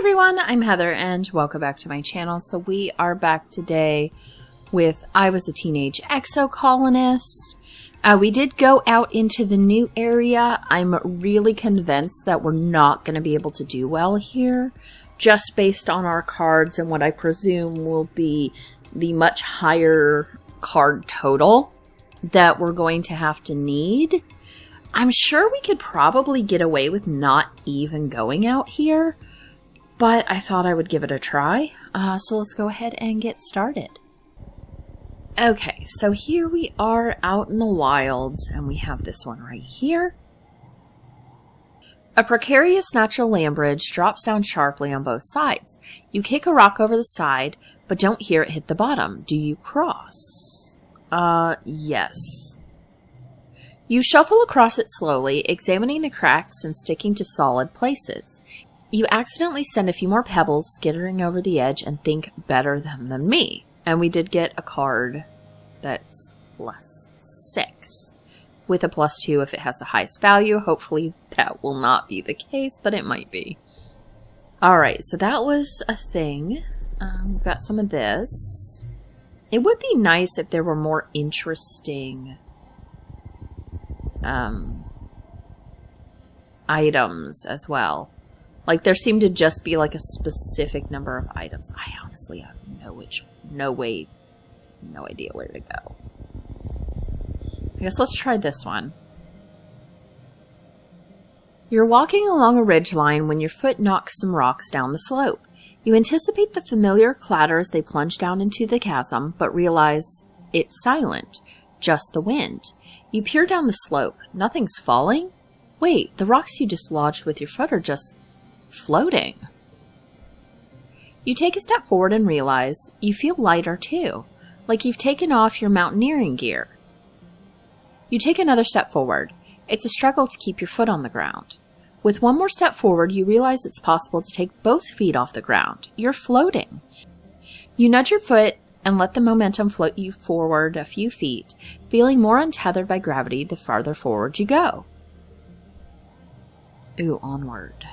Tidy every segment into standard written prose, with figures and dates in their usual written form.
everyone, I'm Heather and welcome back to my channel. So we are back today with I Was a Teenage Exocolonist. We did go out into the new area. I'm really convinced that we're not going to be able to do well here, just based on our cards and what I presume will be the much higher card total that we're going to have to need. I'm sure we could probably get away with not even going out here, but I thought I would give it a try. So let's go ahead and get started. Okay, so here we are out in the wilds, and we have this one right here. A precarious natural land bridge drops down sharply on both sides. You kick a rock over the side, but don't hear it hit the bottom. Do you cross? Yes. You shuffle across it slowly, examining the cracks and sticking to solid places. You accidentally send a few more pebbles skittering over the edge and think better than me. And we did get a card that's +6 with a +2 if it has the highest value. Hopefully that will not be the case, but it might be. Alright, so that was a thing. We've got some of this. It would be nice if there were more interesting items as well. Like, there seemed to just be, like, a specific number of items. I honestly have no idea where to go. I guess let's try this one. You're walking along a ridgeline when your foot knocks some rocks down the slope. You anticipate the familiar clatter as they plunge down into the chasm, but realize it's silent, just the wind. You peer down the slope. Nothing's falling? Wait, the rocks you dislodged with your foot are just floating. You take a step forward and realize you feel lighter too, like you've taken off your mountaineering gear. You take another step forward. It's a struggle to keep your foot on the ground. With one more step forward, you realize it's possible to take both feet off the ground. You're floating. You nudge your foot and let the momentum float you forward a few feet, feeling more untethered by gravity the farther forward you go. Ooh, onward.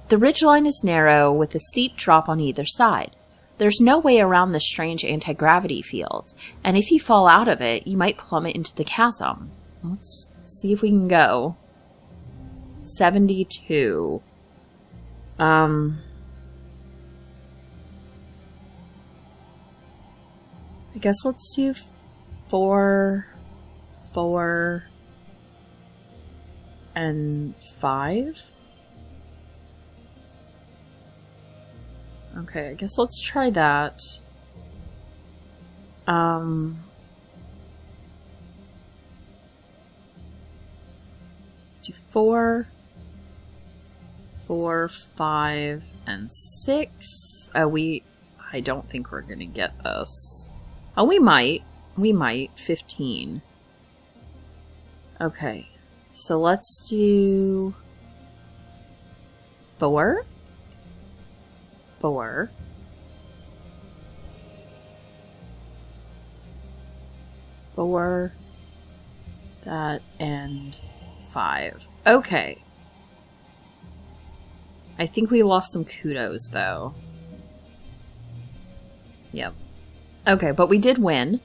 The ridgeline is narrow with a steep drop on either side. There's no way around this strange anti-gravity field, and if you fall out of it, you might plummet into the chasm. Let's see if we can go. 72. I guess let's do 4, 4, and 5. Okay, I guess let's try that. Let's do 4, 4, 5, and 6. I don't think we're gonna get this. Oh, we might. 15. Okay, so let's do 4, 4, 4, that, and 5. Okay. I think we lost some kudos, though. Yep. Okay, but we did win.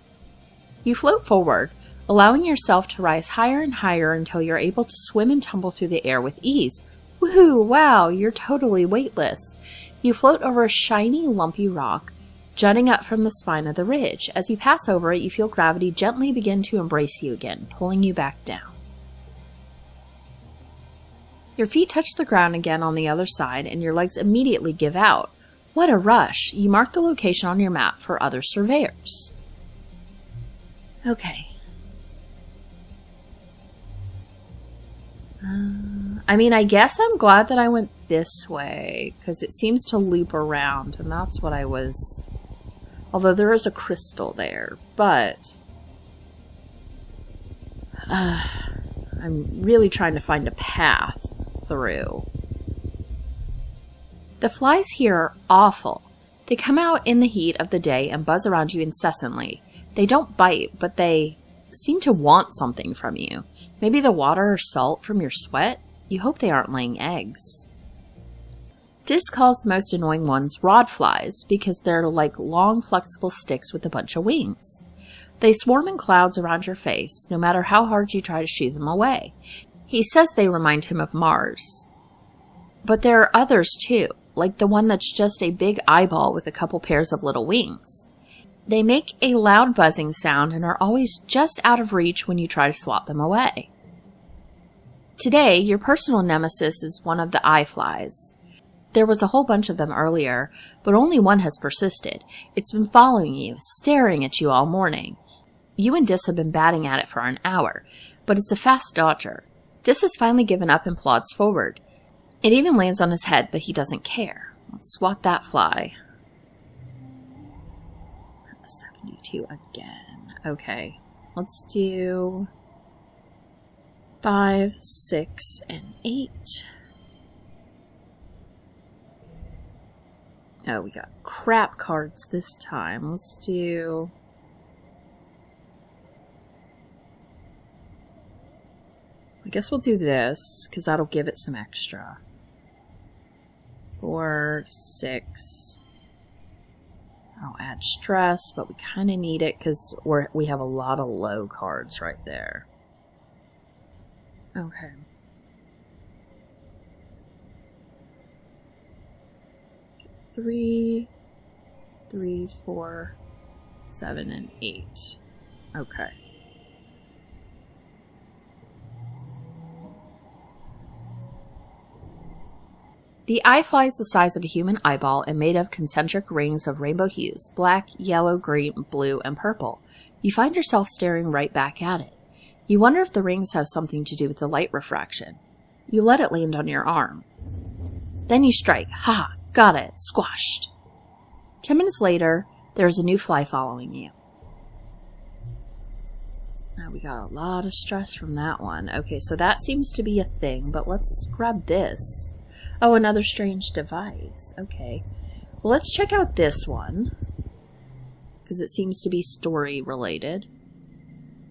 You float forward, allowing yourself to rise higher and higher until you're able to swim and tumble through the air with ease. Woohoo! Wow, you're totally weightless. You float over a shiny, lumpy rock, jutting up from the spine of the ridge. As you pass over it, you feel gravity gently begin to embrace you again, pulling you back down. Your feet touch the ground again on the other side, and your legs immediately give out. What a rush! You mark the location on your map for other surveyors. Okay. I guess I'm glad that I went this way, because it seems to loop around, and that's what I was... Although there is a crystal there, but... I'm really trying to find a path through. The flies here are awful. They come out in the heat of the day and buzz around you incessantly. They don't bite, but they seem to want something from you. Maybe the water or salt from your sweat? You hope they aren't laying eggs. Dis calls the most annoying ones rod flies because they're like long, flexible sticks with a bunch of wings. They swarm in clouds around your face, no matter how hard you try to shoo them away. He says they remind him of Mars. But there are others too, like the one that's just a big eyeball with a couple pairs of little wings. They make a loud buzzing sound and are always just out of reach when you try to swat them away. Today, your personal nemesis is one of the eye flies. There was a whole bunch of them earlier, but only one has persisted. It's been following you, staring at you all morning. You and Dis have been batting at it for an hour, but it's a fast dodger. Dis has finally given up and plods forward. It even lands on his head, but he doesn't care. Let's swat that fly. 72 again. Okay, let's do 5, 6, and 8. Oh, we got crap cards this time. Let's do... I guess we'll do this, because that'll give it some extra. 4, 6. I'll add stress, but we kind of need it because we have a lot of low cards right there. Okay. Three, 4, 7, and 8. Okay. The eye fly is the size of a human eyeball and made of concentric rings of rainbow hues, black, yellow, green, blue, and purple. You find yourself staring right back at it. You wonder if the rings have something to do with the light refraction. You let it land on your arm. Then you strike. Ha! Got it. Squashed. 10 minutes later, there's a new fly following you. Now we got a lot of stress from that one. Okay, so that seems to be a thing, but let's grab this. Oh, another strange device. Okay. Well, let's check out this one, because it seems to be story related.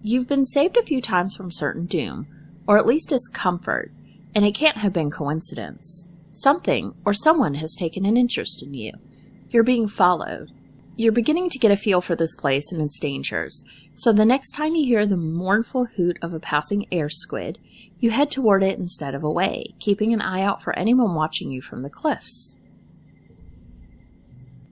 You've been saved a few times from certain doom, or at least discomfort, and it can't have been coincidence. Something or someone has taken an interest in you. You're being followed. You're beginning to get a feel for this place and its dangers, so the next time you hear the mournful hoot of a passing air squid, you head toward it instead of away, keeping an eye out for anyone watching you from the cliffs.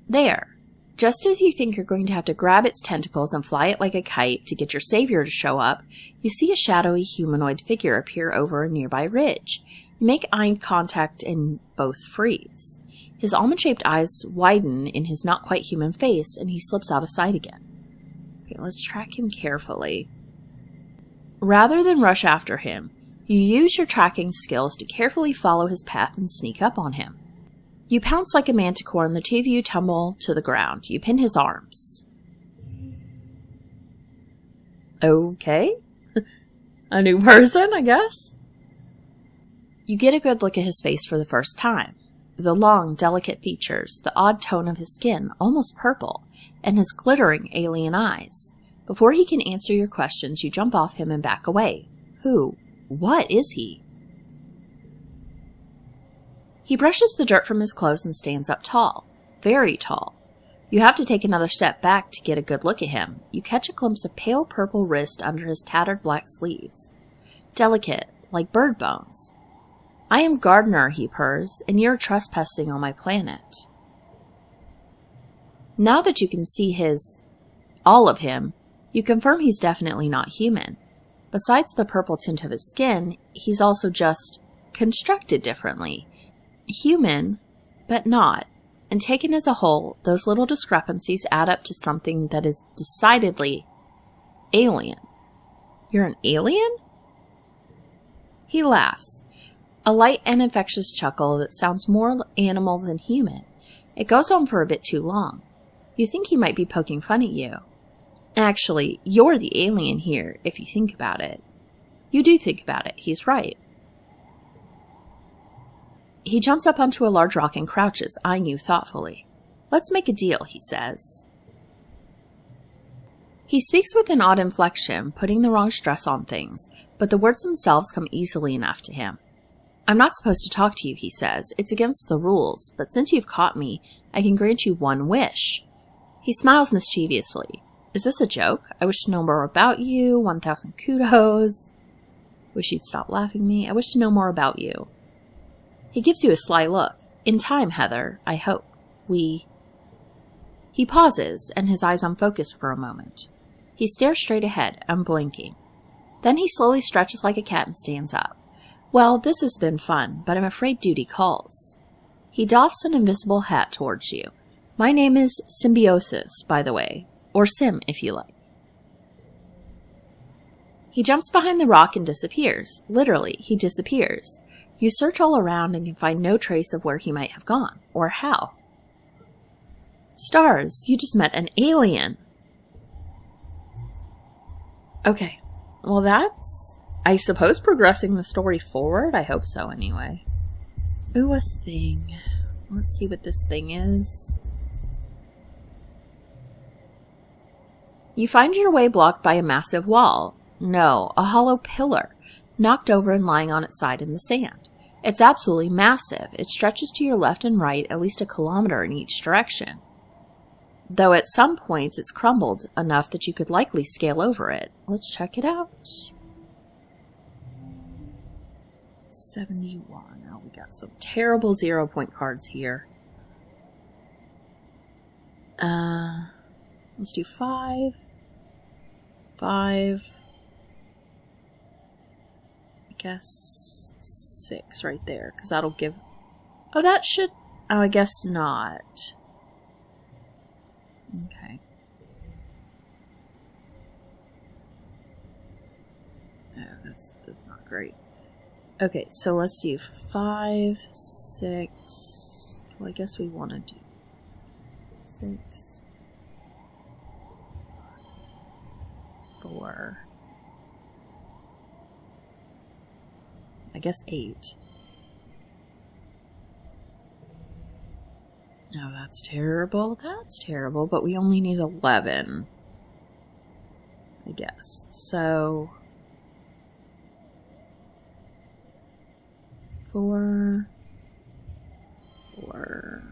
There, just as you think you're going to have to grab its tentacles and fly it like a kite to get your savior to show up, you see a shadowy humanoid figure appear over a nearby ridge. You make eye contact and both freeze. His almond-shaped eyes widen in his not-quite-human face, and he slips out of sight again. Okay, let's track him carefully. Rather than rush after him, you use your tracking skills to carefully follow his path and sneak up on him. You pounce like a manticore, and the two of you tumble to the ground. You pin his arms. Okay. A new person, I guess? You get a good look at his face for the first time. The long, delicate features, the odd tone of his skin, almost purple, and his glittering alien eyes. Before he can answer your questions, you jump off him and back away. Who? What is he? He brushes the dirt from his clothes and stands up tall. Very tall. You have to take another step back to get a good look at him. You catch a glimpse of pale purple wrist under his tattered black sleeves. Delicate, like bird bones. I am Gardener, he purrs, and you're trespassing on my planet. Now that you can see all of him, you confirm he's definitely not human. Besides the purple tint of his skin, he's also just constructed differently. Human, but not. And taken as a whole, those little discrepancies add up to something that is decidedly alien. You're an alien? He laughs. A light and infectious chuckle that sounds more animal than human. It goes on for a bit too long. You think he might be poking fun at you. Actually, you're the alien here, if you think about it. You do think about it. He's right. He jumps up onto a large rock and crouches, eyeing you thoughtfully. Let's make a deal, he says. He speaks with an odd inflection, putting the wrong stress on things, but the words themselves come easily enough to him. I'm not supposed to talk to you, he says. It's against the rules, but since you've caught me, I can grant you one wish. He smiles mischievously. Is this a joke? I wish to know more about you. 1,000 kudos. Wish you'd stop laughing at me. I wish to know more about you. He gives you a sly look. In time, Heather, I hope. He pauses, and his eyes unfocus for a moment. He stares straight ahead, unblinking. Then he slowly stretches like a cat and stands up. Well, this has been fun, but I'm afraid duty calls. He doffs an invisible hat towards you. My name is Symbiosis, by the way. Or Sim, if you like. He jumps behind the rock and disappears. Literally, he disappears. You search all around and can find no trace of where he might have gone, or how. Stars, you just met an alien. Okay, well that's, I suppose, progressing the story forward. I hope so, anyway. Ooh, a thing. Let's see what this thing is. You find your way blocked by a massive wall. No, a hollow pillar, knocked over and lying on its side in the sand. It's absolutely massive. It stretches to your left and right at least 1 kilometer in each direction. Though at some points it's crumbled enough that you could likely scale over it. Let's check it out. 71. Oh, we got some terrible 0-point cards here. Let's do 5. 5. I guess 6 right there, because that'll give... Oh, that should... Oh, I guess not. Okay. Oh, that's not great. Okay, so let's do 5, 6... Well, I guess we want to do 6... 4. I guess 8. No, that's terrible. That's terrible, but we only need 11. I guess. So 4. 4.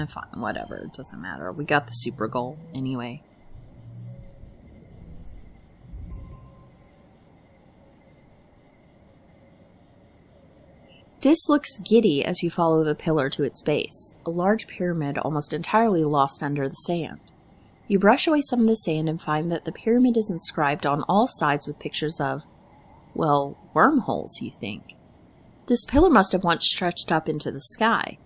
Fine, whatever. It doesn't matter. We got the super goal anyway. Dis looks giddy as you follow the pillar to its base, a large pyramid almost entirely lost under the sand. You brush away some of the sand and find that the pyramid is inscribed on all sides with pictures of, well, wormholes, you think. This pillar must have once stretched up into the sky.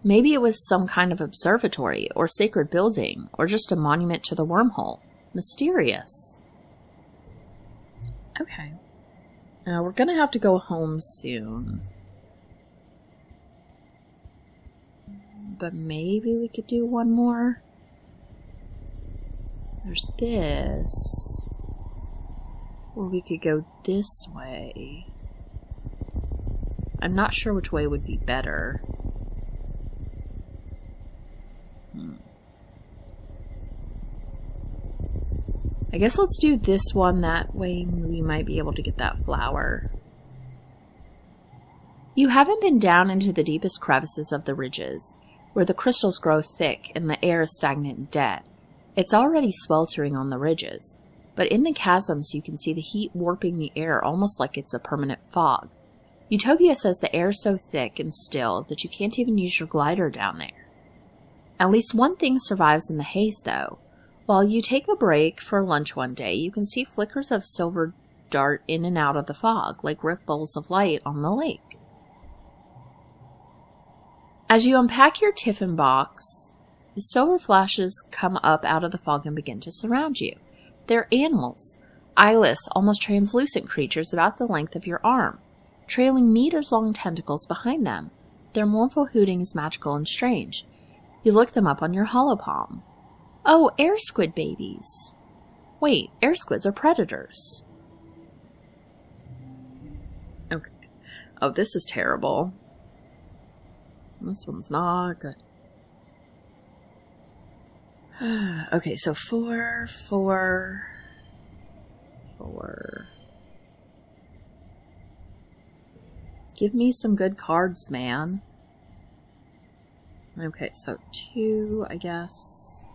Maybe it was some kind of observatory or sacred building, or just a monument to the wormhole. Mysterious. Okay. We're gonna have to go home soon. But maybe we could do one more. There's this. Or we could go this way. I'm not sure which way would be better. I guess let's do this one, that way we might be able to get that flower. You haven't been down into the deepest crevices of the ridges, where the crystals grow thick and the air is stagnant and dead. It's already sweltering on the ridges, but in the chasms you can see the heat warping the air almost like it's a permanent fog. Utopia says the air is so thick and still that you can't even use your glider down there. At least one thing survives in the haze, though. While you take a break for lunch one day, you can see flickers of silver dart in and out of the fog, like ripples of light on the lake. As you unpack your tiffin box, the silver flashes come up out of the fog and begin to surround you. They're animals, eyeless, almost translucent creatures about the length of your arm, trailing meters-long tentacles behind them. Their mournful hooting is magical and strange. You look them up on your holopalm. Oh, air squid babies. Wait, air squids are predators. Okay. Oh, this is terrible. This one's not good. Okay, so 4, 4. 4. Give me some good cards, man. Okay, so 2, I guess.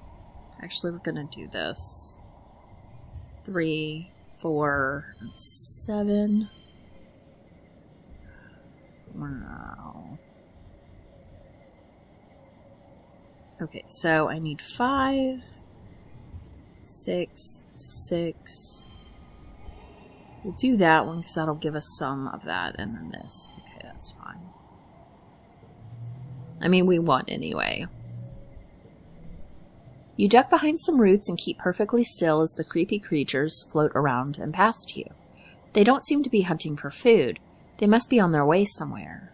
Actually, we're gonna do this. 3, 4, and 7. Wow. Okay, so I need 5, 6, 6. We'll do that one because that'll give us some of that, and then this. Okay, that's fine. I mean, we won anyway. You duck behind some roots and keep perfectly still as the creepy creatures float around and past you. They don't seem to be hunting for food. They must be on their way somewhere.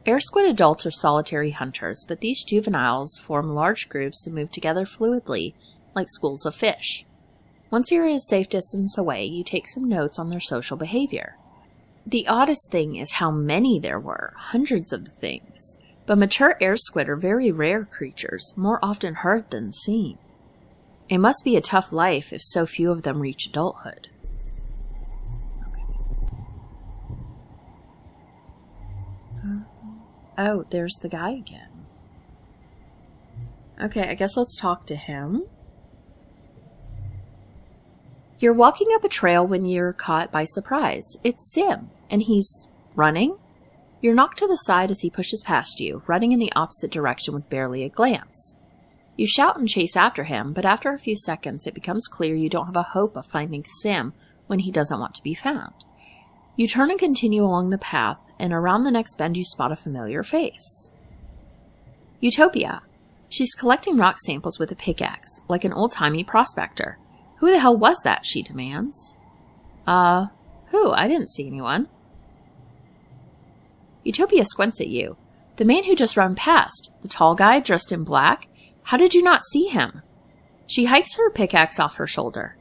Air squid adults are solitary hunters, but these juveniles form large groups and move together fluidly, like schools of fish. Once you're a safe distance away, you take some notes on their social behavior. The oddest thing is how many there were, hundreds of things. But mature air squid are very rare creatures, more often heard than seen. It must be a tough life if so few of them reach adulthood. Oh, there's the guy again. Okay, I guess let's talk to him. You're walking up a trail when you're caught by surprise. It's Sim, and he's running. You're knocked to the side as he pushes past you, running in the opposite direction with barely a glance. You shout and chase after him, but after a few seconds it becomes clear you don't have a hope of finding Sim when he doesn't want to be found. You turn and continue along the path, and around the next bend you spot a familiar face. Utopia. She's collecting rock samples with a pickaxe, like an old-timey prospector. Who the hell was that, she demands. Who? I didn't see anyone. Utopia squints at you. The man who just ran past, the tall guy dressed in black? How did you not see him? She hikes her pickaxe off her shoulder.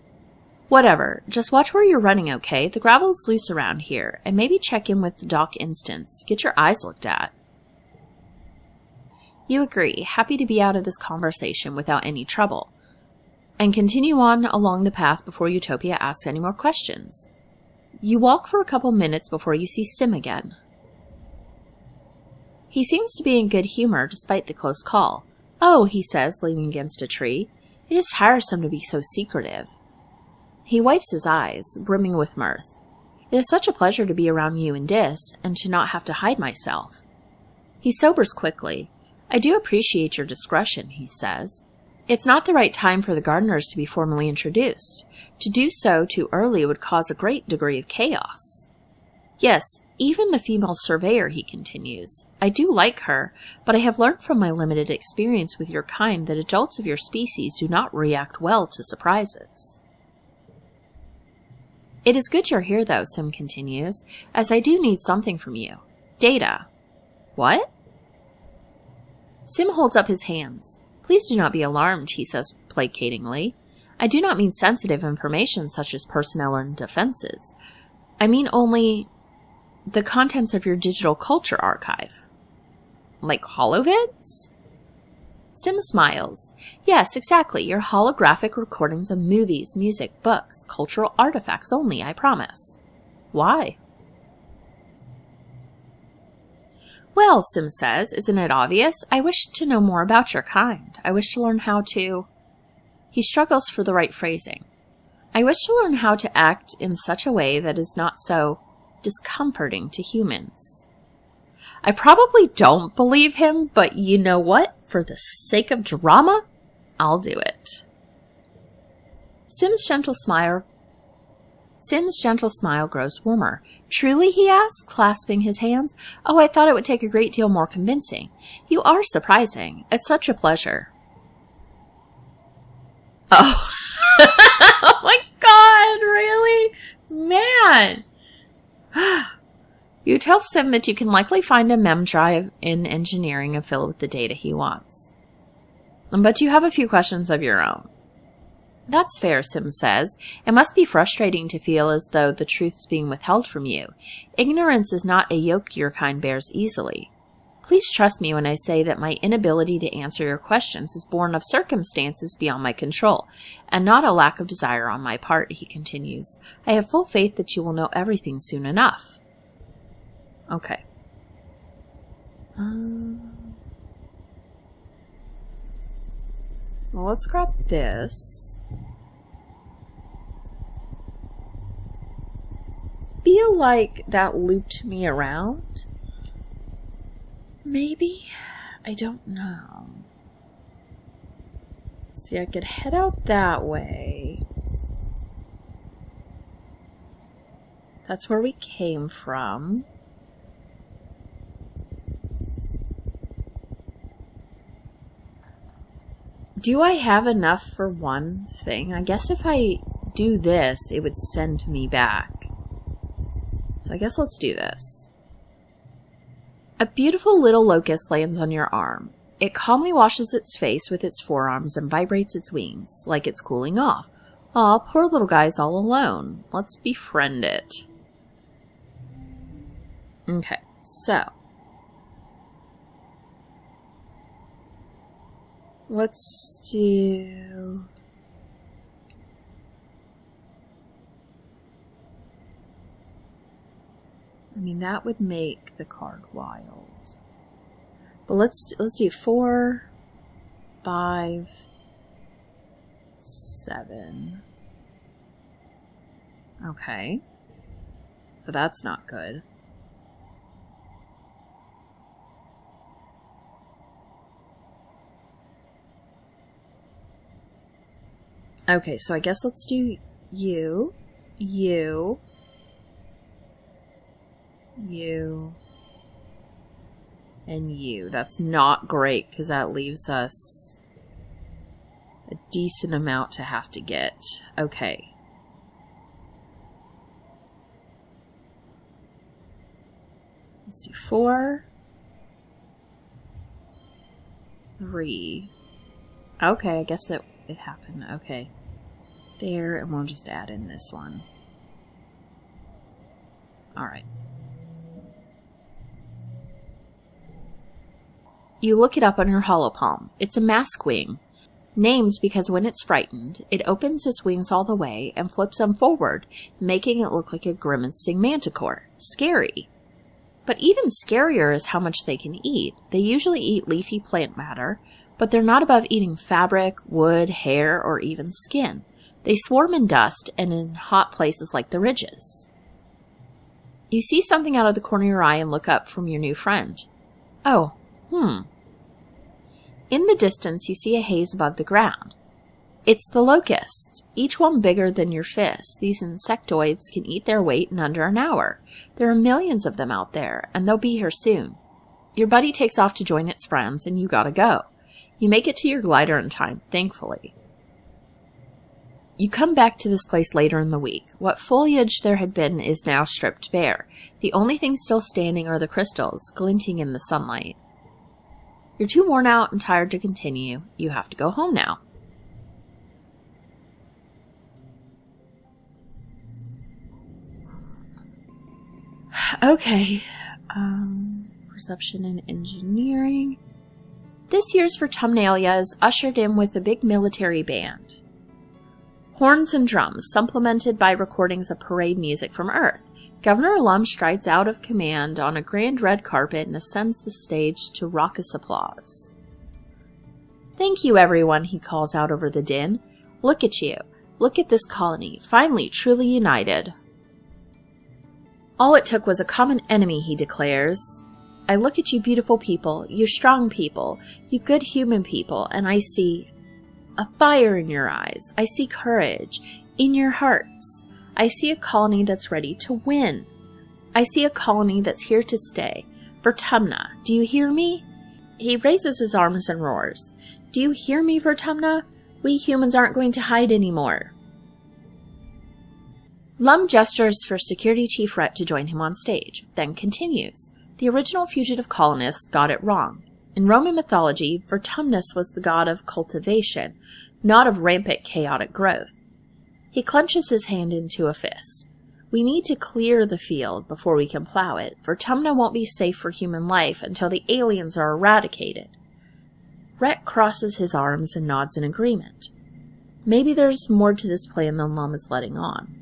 Whatever, just watch where you're running, okay? The gravel's loose around here, and maybe check in with the Doc Instance. Get your eyes looked at. You agree, happy to be out of this conversation without any trouble, and continue on along the path before Utopia asks any more questions. You walk for a couple minutes before you see Sim again. He seems to be in good humor despite the close call. Oh, he says, leaning against a tree. It is tiresome to be so secretive. He wipes his eyes, brimming with mirth. It is such a pleasure to be around you and Dis, and to not have to hide myself. He sobers quickly. I do appreciate your discretion, he says. It's not the right time for the gardeners to be formally introduced. To do so too early would cause a great degree of chaos. Yes, even the female surveyor, he continues. I do like her, but I have learned from my limited experience with your kind that adults of your species do not react well to surprises. It is good you're here, though, Sim continues, as I do need something from you. Data. What? Sim holds up his hands. Please do not be alarmed, he says placatingly. I do not mean sensitive information such as personnel and defenses. I mean only the contents of your digital culture archive. Like holovids? Sim smiles. Yes, exactly. Your holographic recordings of movies, music, books, cultural artifacts only, I promise. Why? Well, Sim says, isn't it obvious? I wish to know more about your kind. I wish to learn how to... He struggles for the right phrasing. I wish to learn how to act in such a way that is not so discomforting to humans. I probably don't believe him, but you know what? For the sake of drama, I'll do it. Sim's gentle smile grows warmer. Truly, he asks, clasping his hands. Oh, I thought it would take a great deal more convincing. You are surprising. It's such a pleasure. Oh. Oh my God, really? Man. You tell Sim that you can likely find a mem drive in engineering and fill it with the data he wants. But you have a few questions of your own. That's fair, Sim says. It must be frustrating to feel as though the truth is being withheld from you. Ignorance is not a yoke your kind bears easily. Please trust me when I say that my inability to answer your questions is born of circumstances beyond my control, and not a lack of desire on my part," he continues. "I have full faith that you will know everything soon enough." Okay. Well, let's grab this. Feel like that looped me around? Maybe? I don't know. See, I could head out that way. That's where we came from. Do I have enough for one thing? I guess if I do this, it would send me back. So I guess let's do this. A beautiful little locust lands on your arm. It calmly washes its face with its forearms and vibrates its wings, like it's cooling off. Aw, poor little guy's all alone. Let's befriend it. Okay, so let's do... I mean, that would make the card wild. But let's do 4, 5, 7. Okay. But that's not good. Okay, so I guess let's do you, you, you, and you. That's not great because that leaves us a decent amount to have to get. Okay. Let's do 4, 3. Okay, I guess it happened. Okay. There, and we'll just add in this one. Alright. You look it up on your holopalm. It's a mask wing. Named because when it's frightened, it opens its wings all the way and flips them forward, making it look like a grimacing manticore. Scary. But even scarier is how much they can eat. They usually eat leafy plant matter, but they're not above eating fabric, wood, hair, or even skin. They swarm in dust and in hot places like the ridges. You see something out of the corner of your eye and look up from your new friend. Oh, In the distance, you see a haze above the ground. It's the locusts, each one bigger than your fist. These insectoids can eat their weight in under an hour. There are millions of them out there, and they'll be here soon. Your buddy takes off to join its friends, and you gotta go. You make it to your glider in time, thankfully. You come back to this place later in the week. What foliage there had been is now stripped bare. The only things still standing are the crystals, glinting in the sunlight. You're too worn out and tired to continue. You have to go home now. Okay. Perception and engineering. This year's Vertumnalia is ushered in with a big military band. Horns and drums, supplemented by recordings of parade music from Earth. Governor Lum strides out of command on a grand red carpet and ascends the stage to raucous applause. "Thank you, everyone," he calls out over the din. "Look at you. Look at this colony, finally truly united." "All it took was a common enemy," he declares. "I look at you beautiful people, you strong people, you good human people, and I see a fire in your eyes. I see courage in your hearts. I see a colony that's ready to win. I see a colony that's here to stay. Vertumna, do you hear me?" He raises his arms and roars. "Do you hear me, Vertumna? We humans aren't going to hide anymore." Lum gestures for Security Chief Rhett to join him on stage, then continues. The original fugitive colonists got it wrong. In Roman mythology, Vertumnus was the god of cultivation, not of rampant chaotic growth. He clenches his hand into a fist. We need to clear the field before we can plow it, for Tumna won't be safe for human life until the aliens are eradicated. Rhett crosses his arms and nods in agreement. Maybe there's more to this plan than Lum is letting on.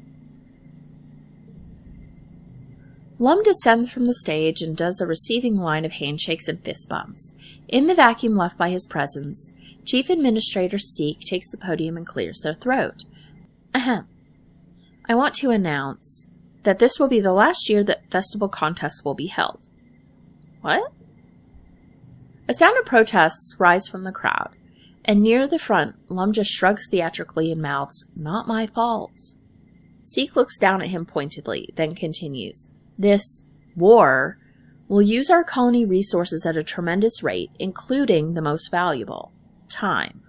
Lum descends from the stage and does a receiving line of handshakes and fist bumps. In the vacuum left by his presence, Chief Administrator Seek takes the podium and clears their throat. Ahem. I want to announce that this will be the last year that festival contests will be held. What? A sound of protests rise from the crowd, and near the front, Lum just shrugs theatrically and mouths, "Not my fault." Seek looks down at him pointedly, then continues, "This war will use our colony resources at a tremendous rate, including the most valuable, time."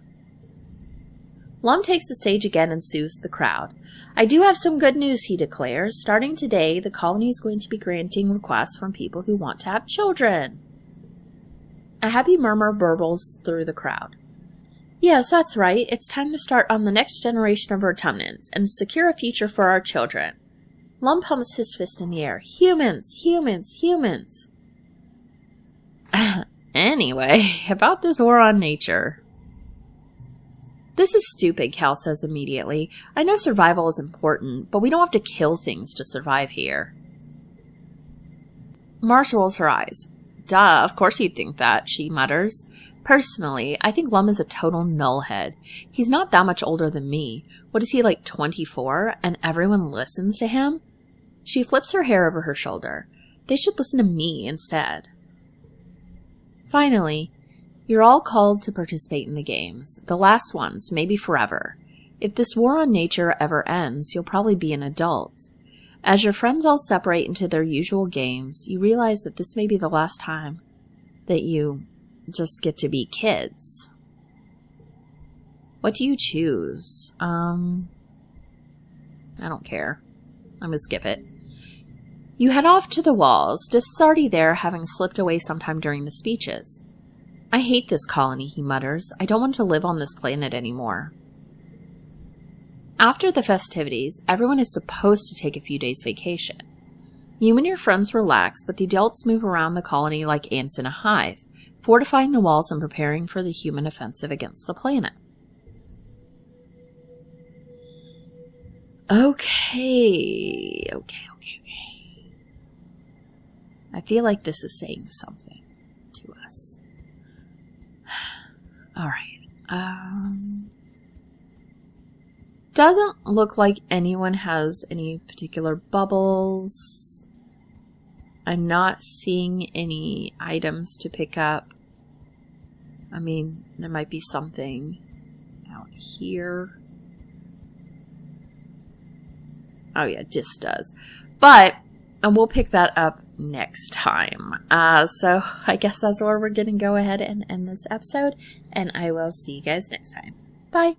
Lum takes the stage again and soothes the crowd. "I do have some good news," he declares. "Starting today, the colony is going to be granting requests from people who want to have children." A happy murmur burbles through the crowd. "Yes, that's right. It's time to start on the next generation of Rotumnans and secure a future for our children." Lum pumps his fist in the air. "Humans! Humans! Humans!" Anyway, about this war on nature. "This is stupid," Cal says immediately. "I know survival is important, but we don't have to kill things to survive here." Marsh rolls her eyes. "Duh, of course you'd think that," she mutters. "Personally, I think Lum is a total nullhead. He's not that much older than me. What is he, like 24? And everyone listens to him?" She flips her hair over her shoulder. "They should listen to me instead." Finally, you're all called to participate in the games. The last ones, maybe forever. If this war on nature ever ends, you'll probably be an adult. As your friends all separate into their usual games, you realize that this may be the last time that you just get to be kids. What do you choose? I don't care. I'm gonna skip it. You head off to the walls, Sardi there having slipped away sometime during the speeches. "I hate this colony," he mutters. "I don't want to live on this planet anymore." After the festivities, everyone is supposed to take a few days vacation. You and your friends relax, but the adults move around the colony like ants in a hive, fortifying the walls and preparing for the human offensive against the planet. Okay. I feel like this is saying something to us. Alright. Doesn't look like anyone has any particular bubbles. I'm not seeing any items to pick up. I mean, there might be something out here. Oh yeah, just does. But we'll pick that up next time. So I guess that's where we're going to go ahead and end this episode. And I will see you guys next time. Bye.